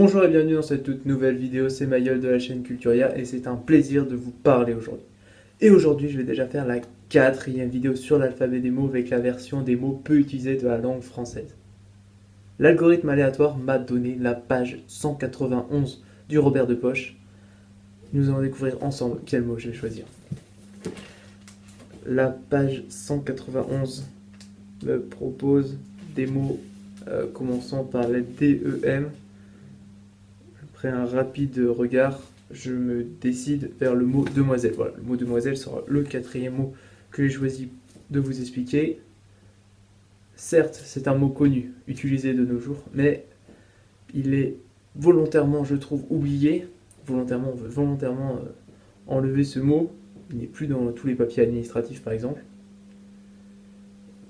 Bonjour et bienvenue dans cette toute nouvelle vidéo, c'est Mayol de la chaîne Culturia et c'est un plaisir de vous parler aujourd'hui. Et aujourd'hui je vais déjà faire la quatrième vidéo sur l'alphabet des mots avec la version des mots peu utilisés de la langue française. L'algorithme aléatoire m'a donné la page 191 du Robert de Poche. Nous allons découvrir ensemble quel mot je vais choisir. La page 191 me propose des mots commençant par la DEM. Après un rapide regard, je me décide vers le mot demoiselle. Voilà, le mot demoiselle sera le quatrième mot que j'ai choisi de vous expliquer. Certes, c'est un mot connu, utilisé de nos jours, mais il est volontairement, je trouve, oublié. Volontairement, on veut volontairement enlever ce mot. Il n'est plus dans tous les papiers administratifs, par exemple.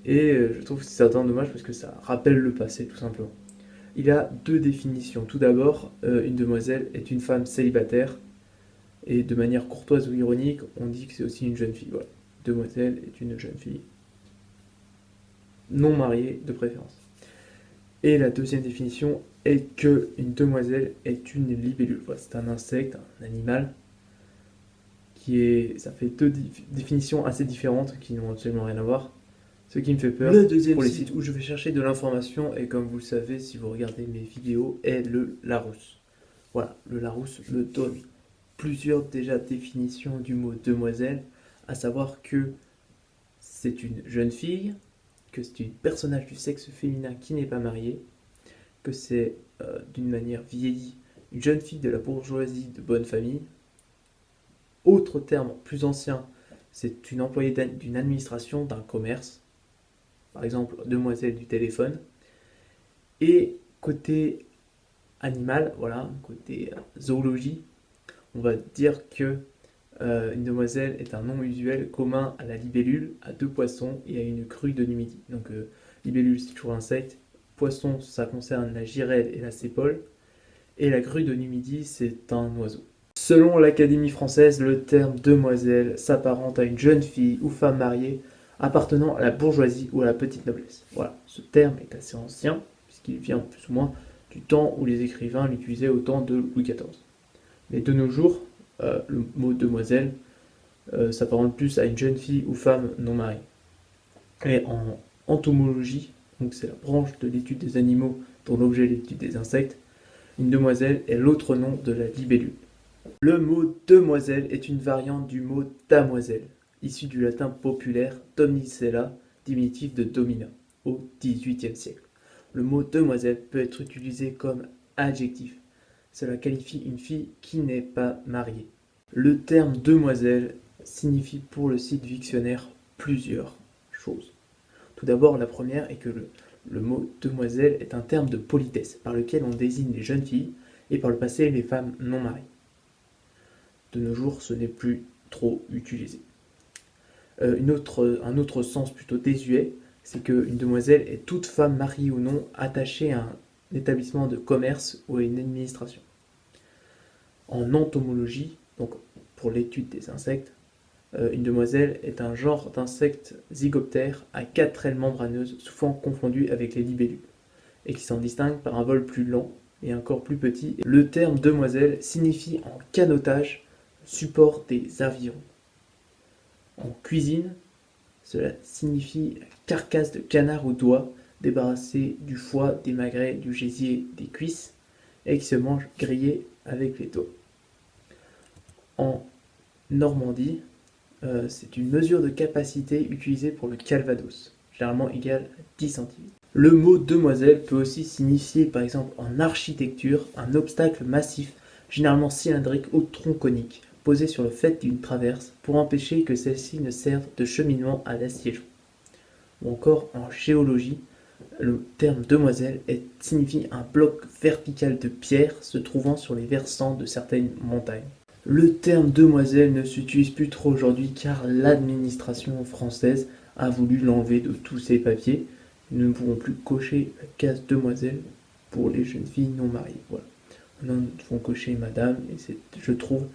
Et je trouve que c'est certainement dommage parce que ça rappelle le passé, tout simplement. Il y a deux définitions. Tout d'abord, une demoiselle est une femme célibataire. Et de manière courtoise ou ironique, on dit que c'est aussi une jeune fille. Voilà. Demoiselle est une jeune fille non mariée de préférence. Et la deuxième définition est que une demoiselle est une libellule. Voilà, c'est un insecte, un animal, ça fait deux définitions assez différentes qui n'ont absolument rien à voir. Ce qui me fait peur Le deuxième pour les site sites où je vais chercher de l'information, et comme vous le savez si vous regardez mes vidéos, est le Larousse. Voilà, le Larousse me donne plusieurs déjà définitions du mot demoiselle, à savoir que c'est une jeune fille, que c'est un personnage du sexe féminin qui n'est pas marié, que c'est d'une manière vieillie, une jeune fille de la bourgeoisie de bonne famille. Autre terme plus ancien, c'est une employée d'une administration, d'un commerce, par exemple demoiselle du téléphone. Et côté animal, voilà, côté zoologie, on va dire que une demoiselle est un nom usuel commun à la libellule, à deux poissons et à une crue de numidie. Donc libellule c'est toujours insecte, poisson ça concerne la girelle et la sépole, et la grue de numidie c'est un oiseau. Selon l'Académie française, le terme demoiselle s'apparente à une jeune fille ou femme mariée appartenant à la bourgeoisie ou à la petite noblesse. Voilà, ce terme est assez ancien, puisqu'il vient plus ou moins du temps où les écrivains l'utilisaient au temps de Louis XIV. Mais de nos jours, le mot demoiselle s'apparente plus à une jeune fille ou femme non mariée. Et en entomologie, donc c'est la branche de l'étude des animaux dont l'objet est l'étude des insectes, une demoiselle est l'autre nom de la libellule. Le mot demoiselle est une variante du mot damoiselle, issu du latin populaire domicella, diminutif de domina, au XVIIIe siècle. Le mot demoiselle peut être utilisé comme adjectif. Cela qualifie une fille qui n'est pas mariée. Le terme demoiselle signifie pour le site Wiktionnaire plusieurs choses. Tout d'abord, la première est que le mot demoiselle est un terme de politesse par lequel on désigne les jeunes filles et par le passé les femmes non mariées. De nos jours, ce n'est plus trop utilisé. Un autre sens plutôt désuet, c'est qu'une demoiselle est toute femme mariée ou non attachée à un établissement de commerce ou à une administration. En entomologie, donc pour l'étude des insectes, une demoiselle est un genre d'insecte zygoptère à 4 ailes membraneuses, souvent confondues avec les libellules, et qui s'en distingue par un vol plus lent et un corps plus petit. Le terme demoiselle signifie en canotage support des avirons. En cuisine, cela signifie carcasse de canard ou d'oie débarrassée du foie, des magrets, du gésier, des cuisses et qui se mange grillé avec les doigts. En Normandie, c'est une mesure de capacité utilisée pour le calvados, généralement égale à 10 centilitres. Le mot demoiselle peut aussi signifier par exemple en architecture un obstacle massif, généralement cylindrique ou tronconique, posé sur le fait d'une traverse pour empêcher que celle-ci ne serve de cheminement à l'assiégeant. Ou encore en géologie, le terme demoiselle signifie un bloc vertical de pierre se trouvant sur les versants de certaines montagnes. Le terme demoiselle ne s'utilise plus trop aujourd'hui car l'administration française a voulu l'enlever de tous ses papiers. Nous ne pourrons plus cocher la case demoiselle pour les jeunes filles non mariées. Voilà. Maintenant, nous devons cocher madame et je trouve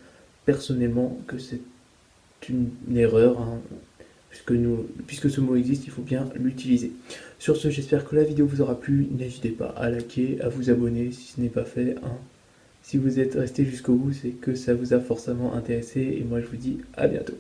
personnellement que c'est une erreur. puisque ce mot existe, il faut bien l'utiliser. Sur ce, j'espère que la vidéo vous aura plu. N'hésitez pas à liker, à vous abonner si ce n'est pas fait, hein. Si vous êtes resté jusqu'au bout, c'est que ça vous a forcément intéressé. Et moi, je vous dis à bientôt.